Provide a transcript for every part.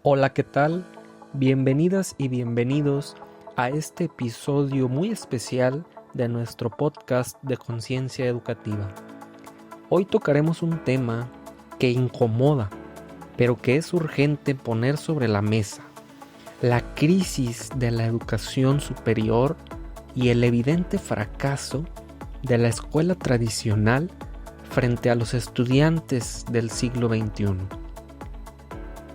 Hola, ¿qué tal? Bienvenidas y bienvenidos a este episodio muy especial de nuestro podcast de Conciencia Educativa. Hoy tocaremos un tema que incomoda, pero que es urgente poner sobre la mesa: la crisis de la educación superior y el evidente fracaso de la escuela tradicional frente a los estudiantes del siglo XXI.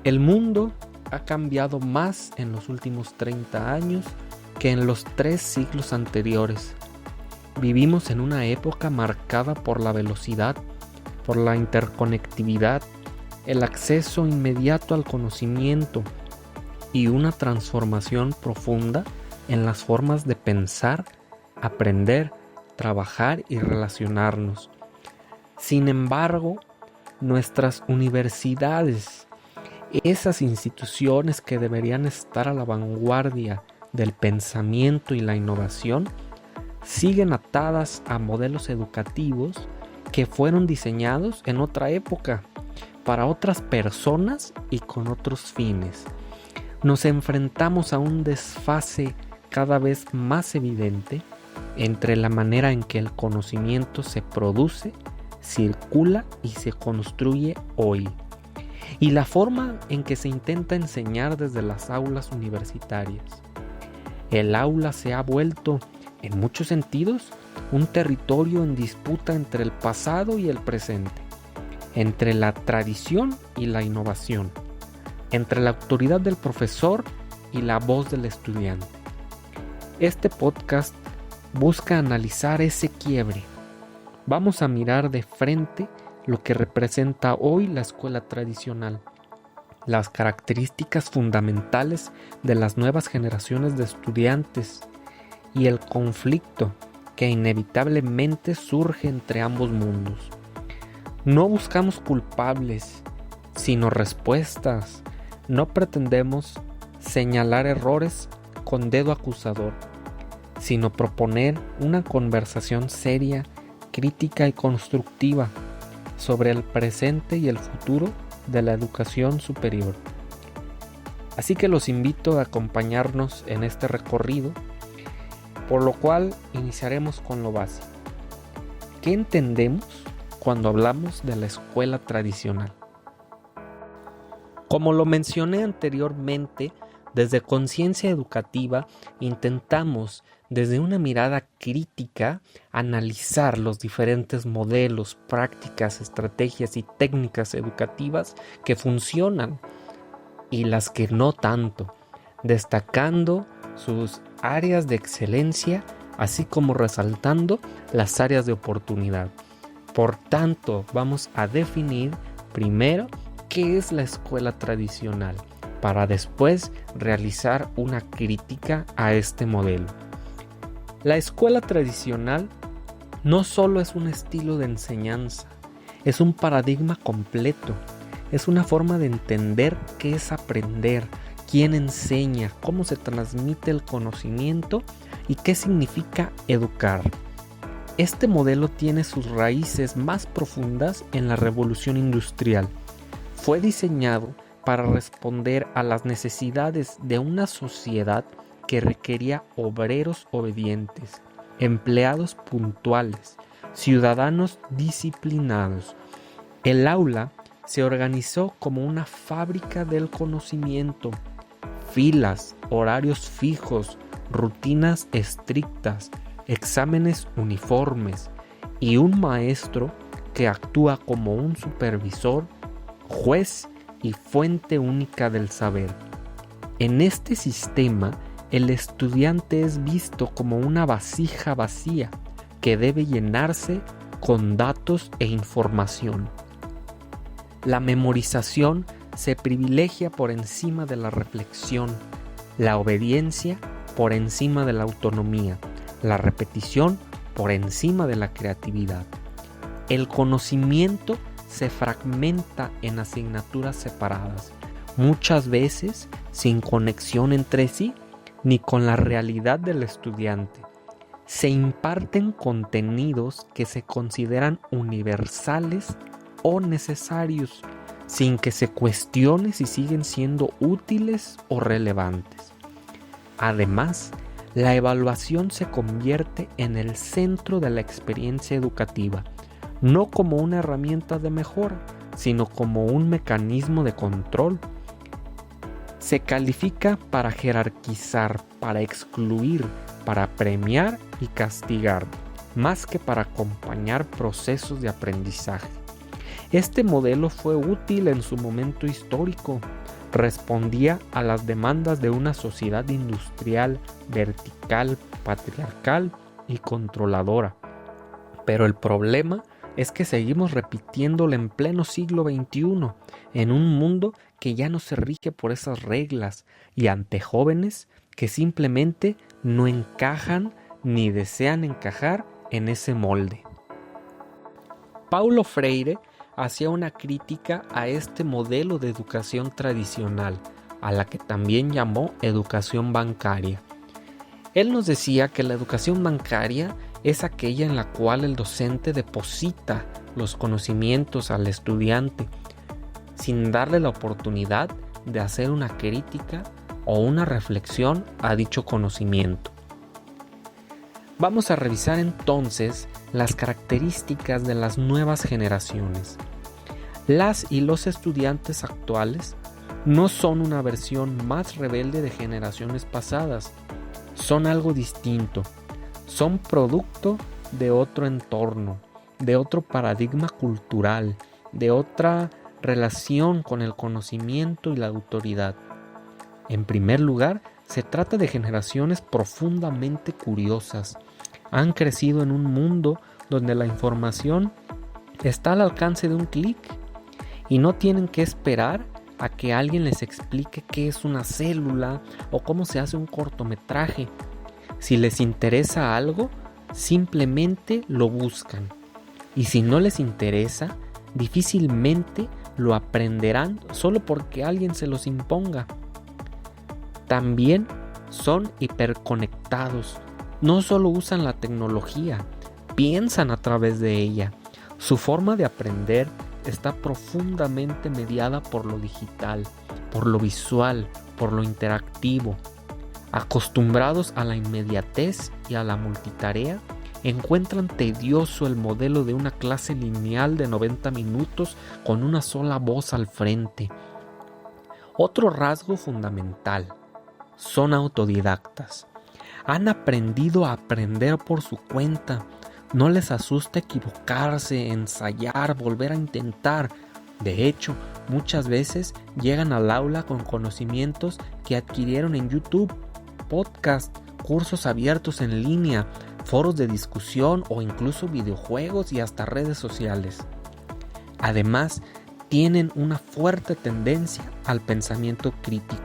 El mundo ha cambiado más en los últimos 30 años que en los 3 siglos anteriores. Vivimos en una época marcada por la velocidad, por la interconectividad, el acceso inmediato al conocimiento y una transformación profunda en las formas de pensar, aprender, trabajar y relacionarnos. Sin embargo, nuestras universidades, esas instituciones que deberían estar a la vanguardia del pensamiento y la innovación, siguen atadas a modelos educativos que fueron diseñados en otra época, para otras personas y con otros fines. Nos enfrentamos a un desfase cada vez más evidente entre la manera en que el conocimiento se produce, circula y se construye hoy, y la forma en que se intenta enseñar desde las aulas universitarias. El aula se ha vuelto, en muchos sentidos, un territorio en disputa entre el pasado y el presente, entre la tradición y la innovación, entre la autoridad del profesor y la voz del estudiante. Este podcast busca analizar ese quiebre. Vamos a mirar de frente lo que representa hoy la escuela tradicional, las características fundamentales de las nuevas generaciones de estudiantes y el conflicto que inevitablemente surge entre ambos mundos. No buscamos culpables, sino respuestas. No pretendemos señalar errores con dedo acusador, sino proponer una conversación seria, crítica y constructiva sobre el presente y el futuro de la educación superior. Así que los invito a acompañarnos en este recorrido, por lo cual iniciaremos con lo básico. ¿Qué entendemos cuando hablamos de la escuela tradicional? Como lo mencioné anteriormente, desde Conciencia Educativa intentamos, desde una mirada crítica, analizar los diferentes modelos, prácticas, estrategias y técnicas educativas que funcionan y las que no tanto, destacando sus áreas de excelencia, así como resaltando las áreas de oportunidad. Por tanto, vamos a definir primero qué es la escuela tradicional, para después realizar una crítica a este modelo. La escuela tradicional no solo es un estilo de enseñanza, es un paradigma completo, es una forma de entender qué es aprender, quién enseña, cómo se transmite el conocimiento y qué significa educar. Este modelo tiene sus raíces más profundas en la Revolución Industrial. Fue diseñado para responder a las necesidades de una sociedad que requería obreros obedientes, empleados puntuales, ciudadanos disciplinados. El aula se organizó como una fábrica del conocimiento: filas, horarios fijos, rutinas estrictas, exámenes uniformes y un maestro que actúa como un supervisor, juez y fuente única del saber. En este sistema, el estudiante es visto como una vasija vacía que debe llenarse con datos e información. La memorización se privilegia por encima de la reflexión, la obediencia por encima de la autonomía, la repetición por encima de la creatividad. El conocimiento se fragmenta en asignaturas separadas, muchas veces sin conexión entre sí ni con la realidad del estudiante. Se imparten contenidos que se consideran universales o necesarios, sin que se cuestione si siguen siendo útiles o relevantes. Además, la evaluación se convierte en el centro de la experiencia educativa, no como una herramienta de mejora, sino como un mecanismo de control. Se califica para jerarquizar, para excluir, para premiar y castigar, más que para acompañar procesos de aprendizaje. Este modelo fue útil en su momento histórico. Respondía a las demandas de una sociedad industrial, vertical, patriarcal y controladora. Pero el problema es que seguimos repitiéndolo en pleno siglo XXI, en un mundo que ya no se rige por esas reglas y ante jóvenes que simplemente no encajan ni desean encajar en ese molde. Paulo Freire hacía una crítica a este modelo de educación tradicional, a la que también llamó educación bancaria. Él nos decía que la educación bancaria es aquella en la cual el docente deposita los conocimientos al estudiante, sin darle la oportunidad de hacer una crítica o una reflexión a dicho conocimiento. Vamos a revisar entonces las características de las nuevas generaciones. Las y los estudiantes actuales no son una versión más rebelde de generaciones pasadas, son algo distinto, son producto de otro entorno, de otro paradigma cultural, de otra relación con el conocimiento y la autoridad. En primer lugar, se trata de generaciones profundamente curiosas. Han crecido en un mundo donde la información está al alcance de un clic y no tienen que esperar a que alguien les explique qué es una célula o cómo se hace un cortometraje. Si les interesa algo, simplemente lo buscan. Y si no les interesa, difícilmente lo aprenderán solo porque alguien se los imponga. También son hiperconectados. No solo usan la tecnología, piensan a través de ella. Su forma de aprender está profundamente mediada por lo digital, por lo visual, por lo interactivo. Acostumbrados a la inmediatez y a la multitarea, encuentran tedioso el modelo de una clase lineal de 90 minutos con una sola voz al frente. Otro rasgo fundamental: son autodidactas. Han aprendido a aprender por su cuenta. No les asusta equivocarse, ensayar, volver a intentar. De hecho, muchas veces llegan al aula con conocimientos que adquirieron en YouTube, podcast, cursos abiertos en línea, foros de discusión o incluso videojuegos y hasta redes sociales. Además, tienen una fuerte tendencia al pensamiento crítico.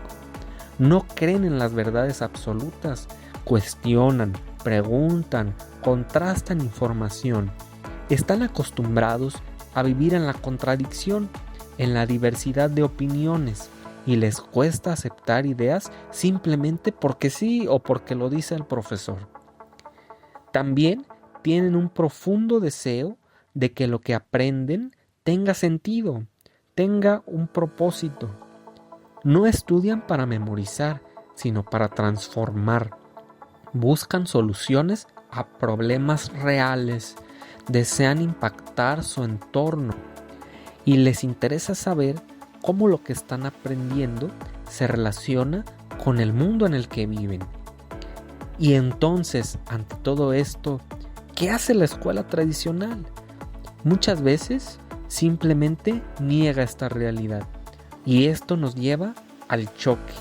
No creen en las verdades absolutas, cuestionan, preguntan, contrastan información. Están acostumbrados a vivir en la contradicción, en la diversidad de opiniones, y les cuesta aceptar ideas simplemente porque sí o porque lo dice el profesor. También tienen un profundo deseo de que lo que aprenden tenga sentido, tenga un propósito. No estudian para memorizar, sino para transformar. Buscan soluciones a problemas reales, desean impactar su entorno y les interesa saber cómo lo que están aprendiendo se relaciona con el mundo en el que viven. Y entonces, ante todo esto, ¿qué hace la escuela tradicional? Muchas veces simplemente niega esta realidad, y esto nos lleva al choque.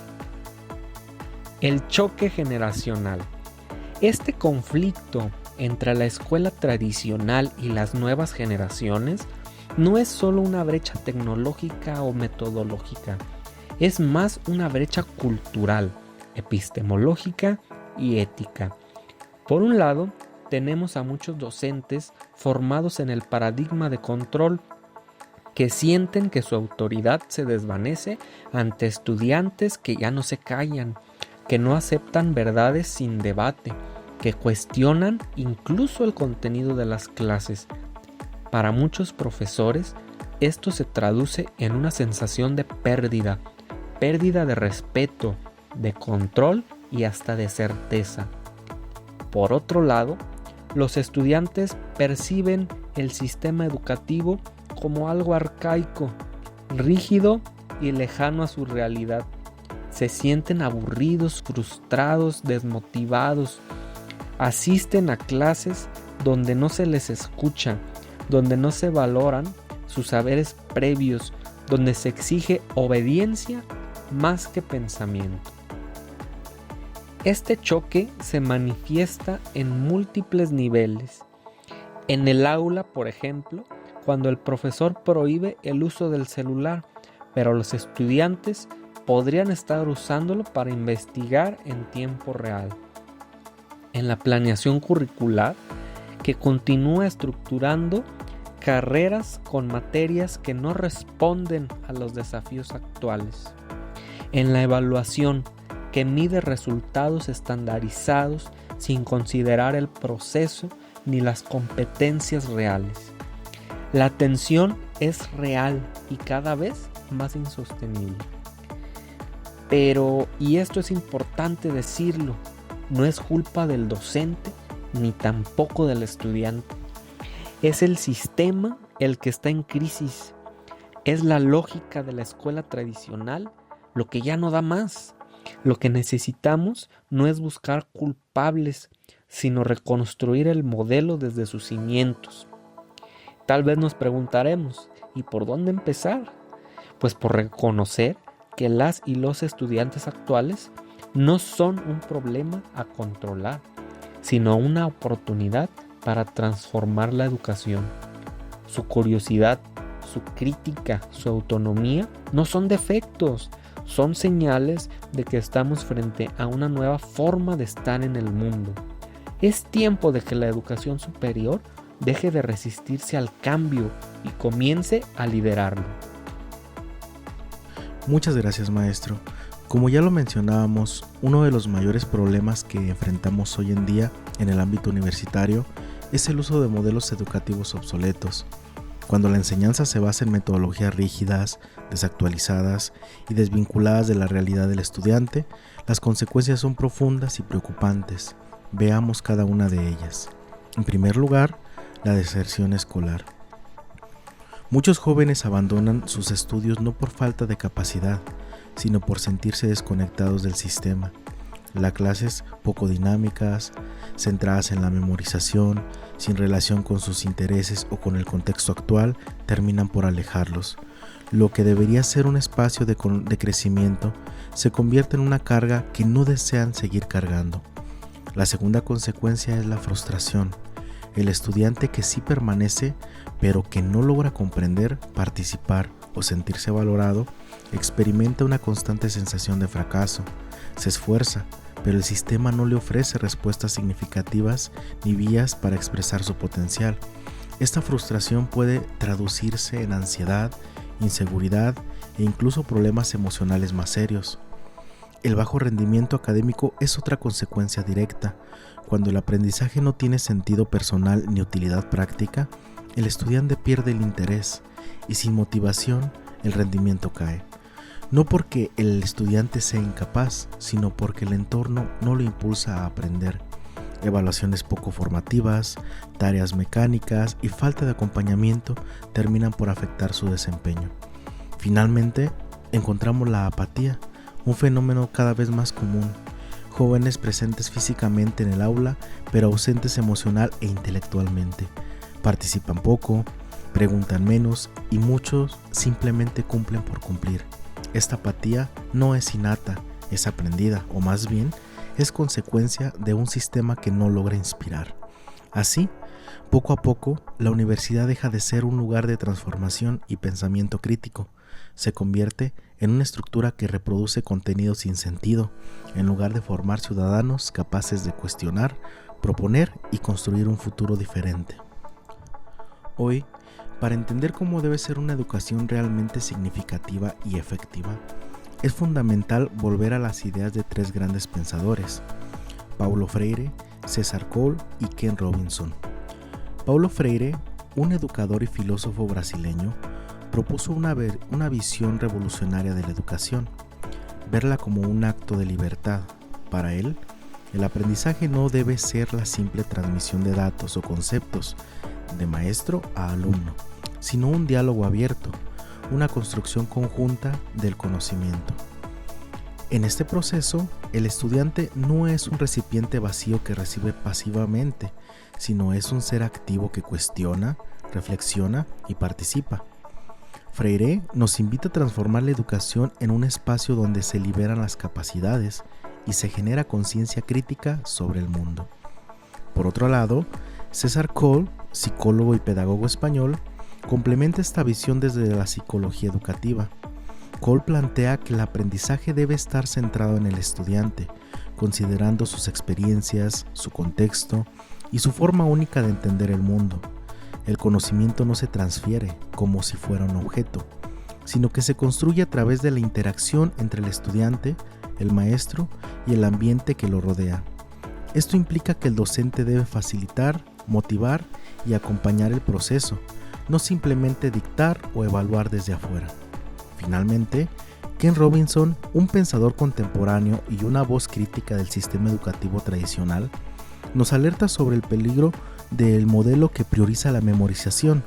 El choque generacional. Este conflicto entre la escuela tradicional y las nuevas generaciones no es solo una brecha tecnológica o metodológica, es más una brecha cultural, epistemológica y ética. Por un lado, tenemos a muchos docentes formados en el paradigma de control que sienten que su autoridad se desvanece ante estudiantes que ya no se callan, que no aceptan verdades sin debate, que cuestionan incluso el contenido de las clases. Para muchos profesores, esto se traduce en una sensación de pérdida de respeto, de control y hasta de certeza. Por otro lado, los estudiantes perciben el sistema educativo como algo arcaico, rígido y lejano a su realidad. Se sienten aburridos, frustrados, desmotivados. Asisten a clases donde no se les escucha, donde no se valoran sus saberes previos, donde se exige obediencia más que pensamiento. Este choque se manifiesta en múltiples niveles. En el aula, por ejemplo, cuando el profesor prohíbe el uso del celular, pero los estudiantes podrían estar usándolo para investigar en tiempo real. En la planeación curricular, que continúa estructurando carreras con materias que no responden a los desafíos actuales. En la evaluación, que mide resultados estandarizados sin considerar el proceso ni las competencias reales. La tensión es real y cada vez más insostenible. Pero, y esto es importante decirlo, no es culpa del docente ni tampoco del estudiante. Es el sistema el que está en crisis. Es la lógica de la escuela tradicional lo que ya no da más. Lo que necesitamos no es buscar culpables, sino reconstruir el modelo desde sus cimientos. Tal vez nos preguntaremos, ¿y por dónde empezar? Pues por reconocer que las y los estudiantes actuales no son un problema a controlar, sino una oportunidad para transformar la educación. Su curiosidad, su crítica, su autonomía no son defectos, son señales de que estamos frente a una nueva forma de estar en el mundo. Es tiempo de que la educación superior deje de resistirse al cambio y comience a liderarlo. Muchas gracias, maestro. Como ya lo mencionábamos, uno de los mayores problemas que enfrentamos hoy en día en el ámbito universitario es el uso de modelos educativos obsoletos. Cuando la enseñanza se basa en metodologías rígidas, desactualizadas y desvinculadas de la realidad del estudiante, las consecuencias son profundas y preocupantes. Veamos cada una de ellas. En primer lugar, la deserción escolar. Muchos jóvenes abandonan sus estudios no por falta de capacidad, sino por sentirse desconectados del sistema. Las clases poco dinámicas, centradas en la memorización, sin relación con sus intereses o con el contexto actual, terminan por alejarlos. Lo que debería ser un espacio de crecimiento se convierte en una carga que no desean seguir cargando. La segunda consecuencia es la frustración. El estudiante que sí permanece, pero que no logra comprender, participar o sentirse valorado, experimenta una constante sensación de fracaso. Se esfuerza, pero el sistema no le ofrece respuestas significativas ni vías para expresar su potencial. Esta frustración puede traducirse en ansiedad, inseguridad e incluso problemas emocionales más serios. El bajo rendimiento académico es otra consecuencia directa. Cuando el aprendizaje no tiene sentido personal ni utilidad práctica, el estudiante pierde el interés y sin motivación el rendimiento cae. No porque el estudiante sea incapaz, sino porque el entorno no lo impulsa a aprender. Evaluaciones poco formativas, tareas mecánicas y falta de acompañamiento terminan por afectar su desempeño. Finalmente, encontramos la apatía, un fenómeno cada vez más común. Jóvenes presentes físicamente en el aula, pero ausentes emocional e intelectualmente. Participan poco, preguntan menos y muchos simplemente cumplen por cumplir. Esta apatía no es innata, es aprendida, o más bien, es consecuencia de un sistema que no logra inspirar. Así, poco a poco, la universidad deja de ser un lugar de transformación y pensamiento crítico. Se convierte en una estructura que reproduce contenido sin sentido, en lugar de formar ciudadanos capaces de cuestionar, proponer y construir un futuro diferente. Hoy, para entender cómo debe ser una educación realmente significativa y efectiva, es fundamental volver a las ideas de tres grandes pensadores: Paulo Freire, César Cole y Ken Robinson. Paulo Freire, un educador y filósofo brasileño, propuso una visión revolucionaria de la educación, verla como un acto de libertad. Para él, el aprendizaje no debe ser la simple transmisión de datos o conceptos de maestro a alumno, sino un diálogo abierto, una construcción conjunta del conocimiento. En este proceso, el estudiante no es un recipiente vacío que recibe pasivamente, sino es un ser activo que cuestiona, reflexiona y participa. Freire nos invita a transformar la educación en un espacio donde se liberan las capacidades y se genera conciencia crítica sobre el mundo. Por otro lado, César Coll, psicólogo y pedagogo español, complementa esta visión desde la psicología educativa. Coll plantea que el aprendizaje debe estar centrado en el estudiante, considerando sus experiencias, su contexto y su forma única de entender el mundo. El conocimiento no se transfiere como si fuera un objeto, sino que se construye a través de la interacción entre el estudiante, el maestro y el ambiente que lo rodea. Esto implica que el docente debe facilitar, motivar y acompañar el proceso, no simplemente dictar o evaluar desde afuera. Finalmente, Ken Robinson, un pensador contemporáneo y una voz crítica del sistema educativo tradicional, nos alerta sobre el peligro del modelo que prioriza la memorización,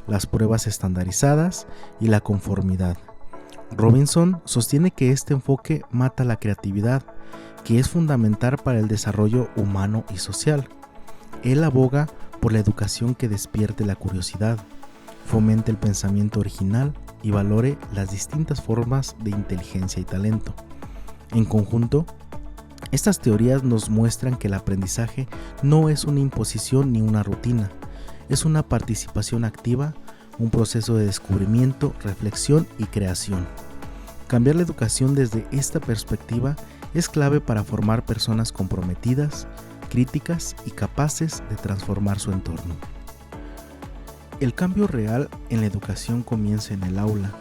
las pruebas estandarizadas y la conformidad. Robinson sostiene que este enfoque mata la creatividad, que es fundamental para el desarrollo humano y social. Él aboga por la educación que despierte la curiosidad, fomente el pensamiento original y valore las distintas formas de inteligencia y talento. En conjunto, estas teorías nos muestran que el aprendizaje no es una imposición ni una rutina, es una participación activa, un proceso de descubrimiento, reflexión y creación. Cambiar la educación desde esta perspectiva es clave para formar personas comprometidas, críticas y capaces de transformar su entorno. El cambio real en la educación comienza en el aula,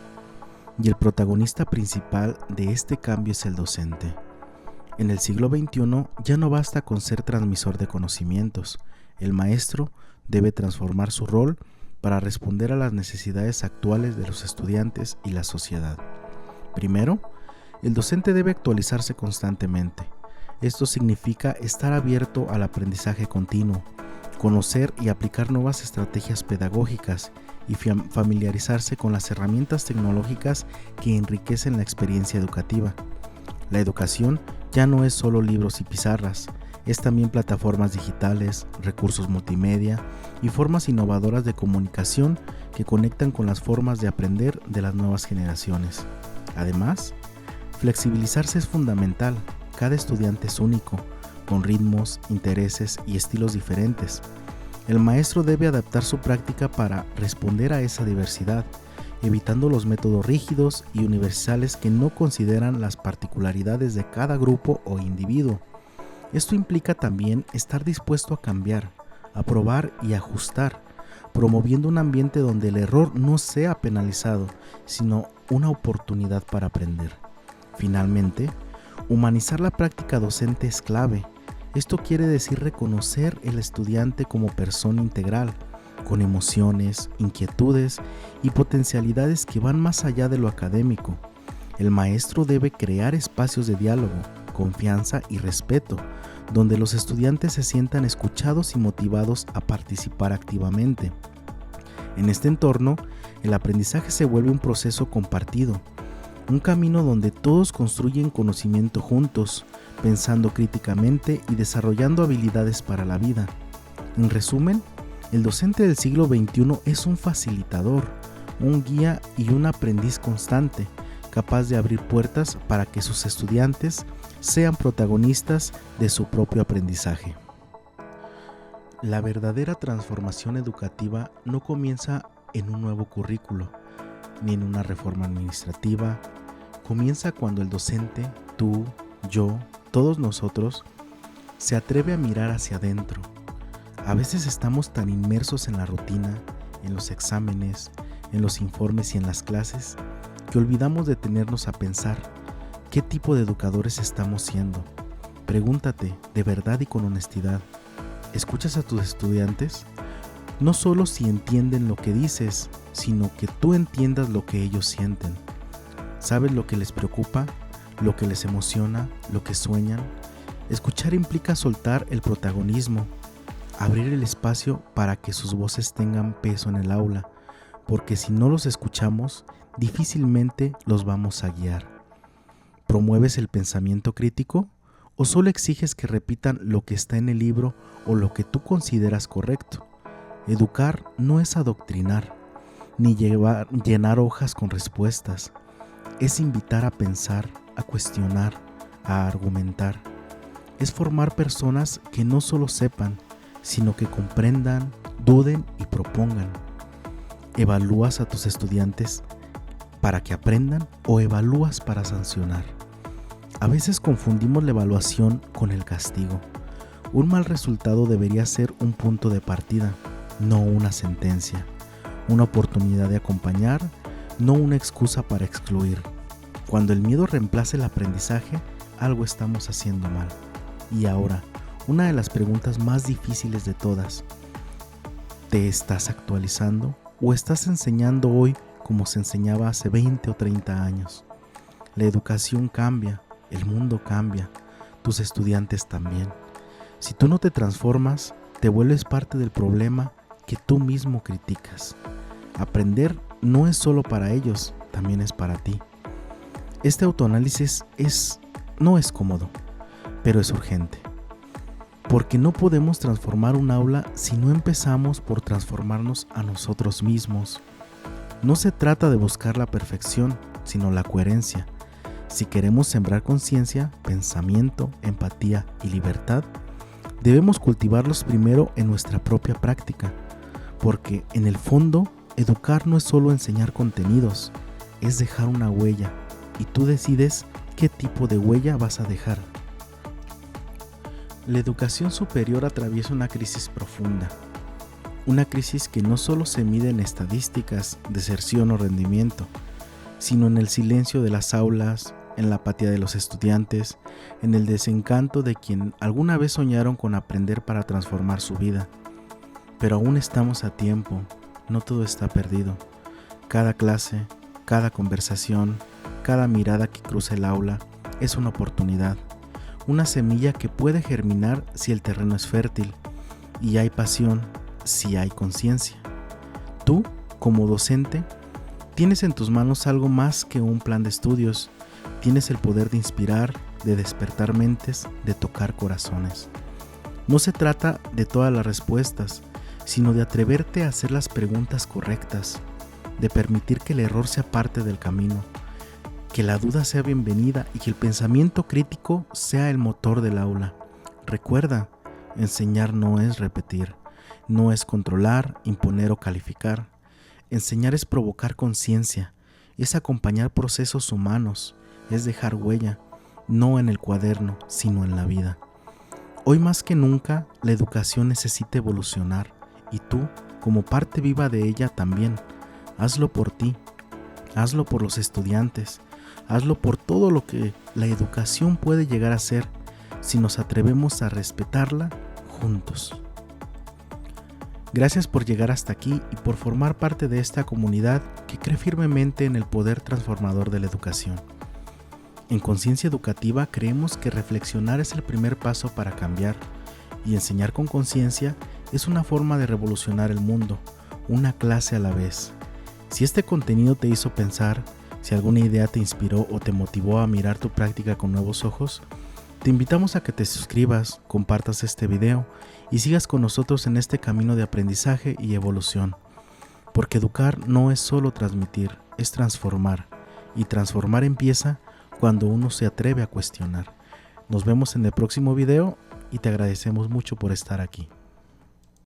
y el protagonista principal de este cambio es el docente. En el siglo XXI ya no basta con ser transmisor de conocimientos. El maestro debe transformar su rol para responder a las necesidades actuales de los estudiantes y la sociedad. Primero, el docente debe actualizarse constantemente. Esto significa estar abierto al aprendizaje continuo, conocer y aplicar nuevas estrategias pedagógicas y familiarizarse con las herramientas tecnológicas que enriquecen la experiencia educativa. La educación ya no es solo libros y pizarras, es también plataformas digitales, recursos multimedia y formas innovadoras de comunicación que conectan con las formas de aprender de las nuevas generaciones. Además, flexibilizarse es fundamental. Cada estudiante es único, con ritmos, intereses y estilos diferentes. El maestro debe adaptar su práctica para responder a esa diversidad, evitando los métodos rígidos y universales que no consideran las particularidades de cada grupo o individuo. Esto implica también estar dispuesto a cambiar, a probar y ajustar, promoviendo un ambiente donde el error no sea penalizado, sino una oportunidad para aprender. Finalmente, humanizar la práctica docente es clave. Esto quiere decir reconocer al estudiante como persona integral, con emociones, inquietudes y potencialidades que van más allá de lo académico. El maestro debe crear espacios de diálogo, confianza y respeto, donde los estudiantes se sientan escuchados y motivados a participar activamente. En este entorno, el aprendizaje se vuelve un proceso compartido, un camino donde todos construyen conocimiento juntos, pensando críticamente y desarrollando habilidades para la vida. En resumen, el docente del siglo XXI es un facilitador, un guía y un aprendiz constante, capaz de abrir puertas para que sus estudiantes sean protagonistas de su propio aprendizaje. La verdadera transformación educativa no comienza en un nuevo currículo, ni en una reforma administrativa. Comienza cuando el docente, tú, yo, todos nosotros, se atreve a mirar hacia adentro. A veces estamos tan inmersos en la rutina, en los exámenes, en los informes y en las clases, que olvidamos detenernos a pensar qué tipo de educadores estamos siendo. Pregúntate, de verdad y con honestidad, ¿escuchas a tus estudiantes? No solo si entienden lo que dices, sino que tú entiendas lo que ellos sienten. Sabes lo que les preocupa, lo que les emociona, lo que sueñan. Escuchar implica soltar el protagonismo, abrir el espacio para que sus voces tengan peso en el aula, porque si no los escuchamos, difícilmente los vamos a guiar. ¿Promueves el pensamiento crítico o solo exiges que repitan lo que está en el libro o lo que tú consideras correcto? Educar no es adoctrinar, ni llenar hojas con respuestas. Es invitar a pensar, a cuestionar, a argumentar. Es formar personas que no solo sepan, sino que comprendan, duden y propongan. ¿Evalúas a tus estudiantes para que aprendan o evalúas para sancionar? A veces confundimos la evaluación con el castigo. Un mal resultado debería ser un punto de partida, no una sentencia. Una oportunidad de acompañar, no una excusa para excluir. Cuando el miedo reemplace el aprendizaje, algo estamos haciendo mal. Y ahora, una de las preguntas más difíciles de todas. ¿Te estás actualizando o estás enseñando hoy como se enseñaba hace 20 o 30 años? La educación cambia, el mundo cambia, tus estudiantes también. Si tú no te transformas, te vuelves parte del problema que tú mismo criticas. Aprender no es solo para ellos, también es para ti. Este autoanálisis no es cómodo, pero es urgente. Porque no podemos transformar un aula si no empezamos por transformarnos a nosotros mismos. No se trata de buscar la perfección, sino la coherencia. Si queremos sembrar conciencia, pensamiento, empatía y libertad, debemos cultivarlos primero en nuestra propia práctica. Porque en el fondo, educar no es solo enseñar contenidos, es dejar una huella. Y tú decides qué tipo de huella vas a dejar. La educación superior atraviesa una crisis profunda. Una crisis que no solo se mide en estadísticas, deserción o rendimiento, sino en el silencio de las aulas, en la apatía de los estudiantes, en el desencanto de quien alguna vez soñaron con aprender para transformar su vida. Pero aún estamos a tiempo, no todo está perdido. Cada clase, cada conversación, cada mirada que cruza el aula es una oportunidad, una semilla que puede germinar si el terreno es fértil y hay pasión, si hay conciencia. Tú, como docente, tienes en tus manos algo más que un plan de estudios. Tienes el poder de inspirar, de despertar mentes, de tocar corazones. No se trata de todas las respuestas, sino de atreverte a hacer las preguntas correctas, de permitir que el error sea parte del camino, que la duda sea bienvenida y que el pensamiento crítico sea el motor del aula. Recuerda, enseñar no es repetir, no es controlar, imponer o calificar. Enseñar es provocar conciencia, es acompañar procesos humanos, es dejar huella, no en el cuaderno, sino en la vida. Hoy más que nunca, la educación necesita evolucionar y tú, como parte viva de ella también, hazlo por ti, hazlo por los estudiantes, hazlo por todo lo que la educación puede llegar a ser si nos atrevemos a respetarla juntos. Gracias por llegar hasta aquí y por formar parte de esta comunidad que cree firmemente en el poder transformador de la educación. En Conciencia Educativa creemos que reflexionar es el primer paso para cambiar y enseñar con conciencia es una forma de revolucionar el mundo, una clase a la vez. Si este contenido te hizo pensar, si alguna idea te inspiró o te motivó a mirar tu práctica con nuevos ojos, te invitamos a que te suscribas, compartas este video y sigas con nosotros en este camino de aprendizaje y evolución. Porque educar no es solo transmitir, es transformar. Y transformar empieza cuando uno se atreve a cuestionar. Nos vemos en el próximo video y te agradecemos mucho por estar aquí.